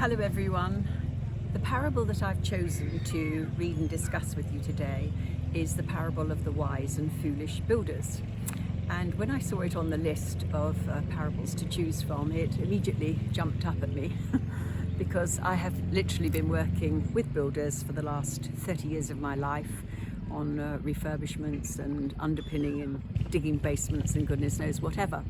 Hello everyone. The parable that I've chosen to read and discuss with you today is the parable of the wise and foolish builders. And when I saw it on the list of parables to choose from, it immediately jumped up at me because I have literally been working with builders for the last 30 years of my life on refurbishments and underpinning and digging basements and goodness knows whatever.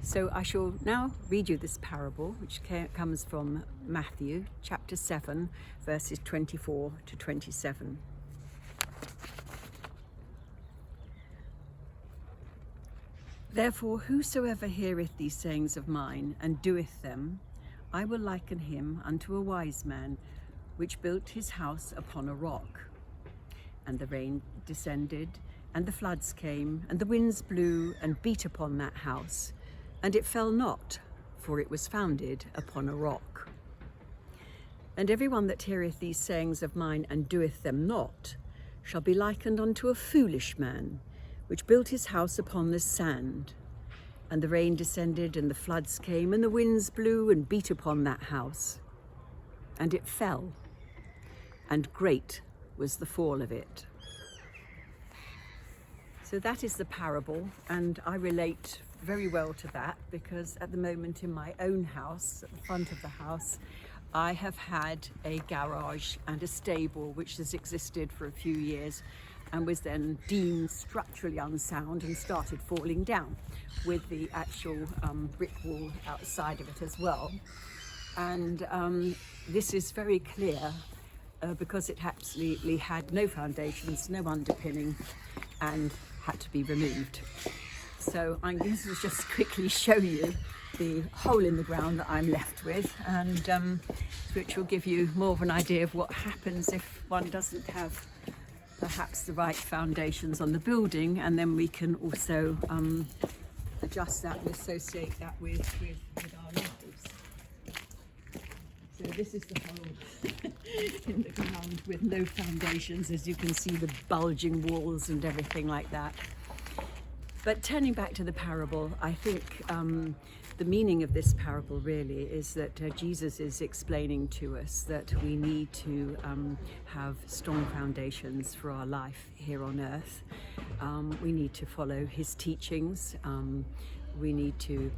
So I shall now read you this parable, which comes from Matthew chapter 7, verses 24 to 27. Therefore, whosoever heareth these sayings of mine, and doeth them, I will liken him unto a wise man, which built his house upon a rock. And the rain descended, and the floods came, and the winds blew, and beat upon that house. And it fell not, for it was founded upon a rock. And every one that heareth these sayings of mine, and doeth them not, shall be likened unto a foolish man, which built his house upon the sand. And the rain descended, and the floods came, and the winds blew, and beat upon that house. And it fell, and great was the fall of it. So that is the parable, and I relate very well to that because at the moment in my own house, at the front of the house, I have had a garage and a stable which has existed for a few years and was then deemed structurally unsound and started falling down with the actual brick wall outside of it as well. And this is very clear because it absolutely had no foundations, no underpinning, and had to be removed. So I'm going to just quickly show you the hole in the ground that I'm left with, and which will give you more of an idea of what happens if one doesn't have perhaps the right foundations on the building, and then we can also adjust that and associate that with our lives. So this is the hole in the ground with no foundations, as you can see, the bulging walls and everything like that. But turning back to the parable, I think the meaning of this parable really is that Jesus is explaining to us that we need to have strong foundations for our life here on earth. We need to follow his teachings. We need to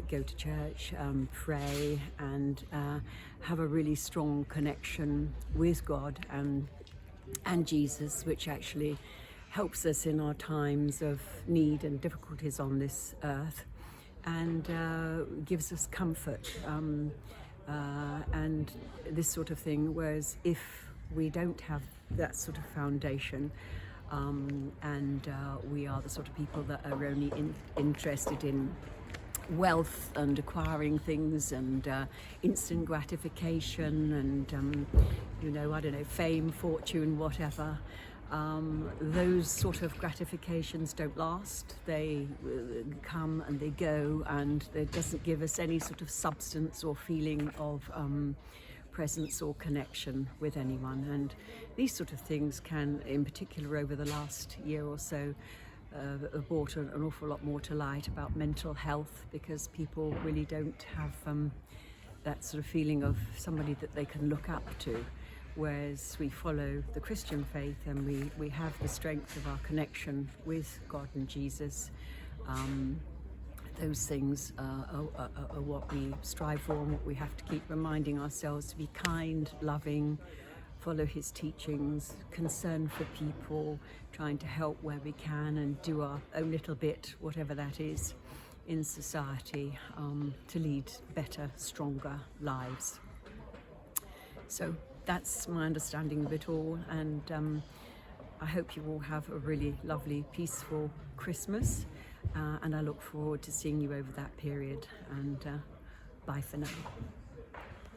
go to church, pray, and have a really strong connection with God and Jesus, which actually helps us in our times of need and difficulties on this earth, and gives us comfort and this sort of thing. Whereas if we don't have that sort of foundation, and we are the sort of people that are only interested in wealth and acquiring things and instant gratification and I don't know, fame, fortune, whatever, those sort of gratifications don't last. They come and they go, and it doesn't give us any sort of substance or feeling of presence or connection with anyone. And these sort of things can, in particular over the last year or so, have brought an awful lot more to light about mental health, because people really don't have that sort of feeling of somebody that they can look up to. Whereas we follow the Christian faith and we have the strength of our connection with God and Jesus. Those things are what we strive for, and what we have to keep reminding ourselves: to be kind, loving, follow his teachings, concern for people, trying to help where we can, and do our own little bit, whatever that is, in society, to lead better, stronger lives. So that's my understanding of it all, and I hope you all have a really lovely, peaceful Christmas, and I look forward to seeing you over that period, and bye for now.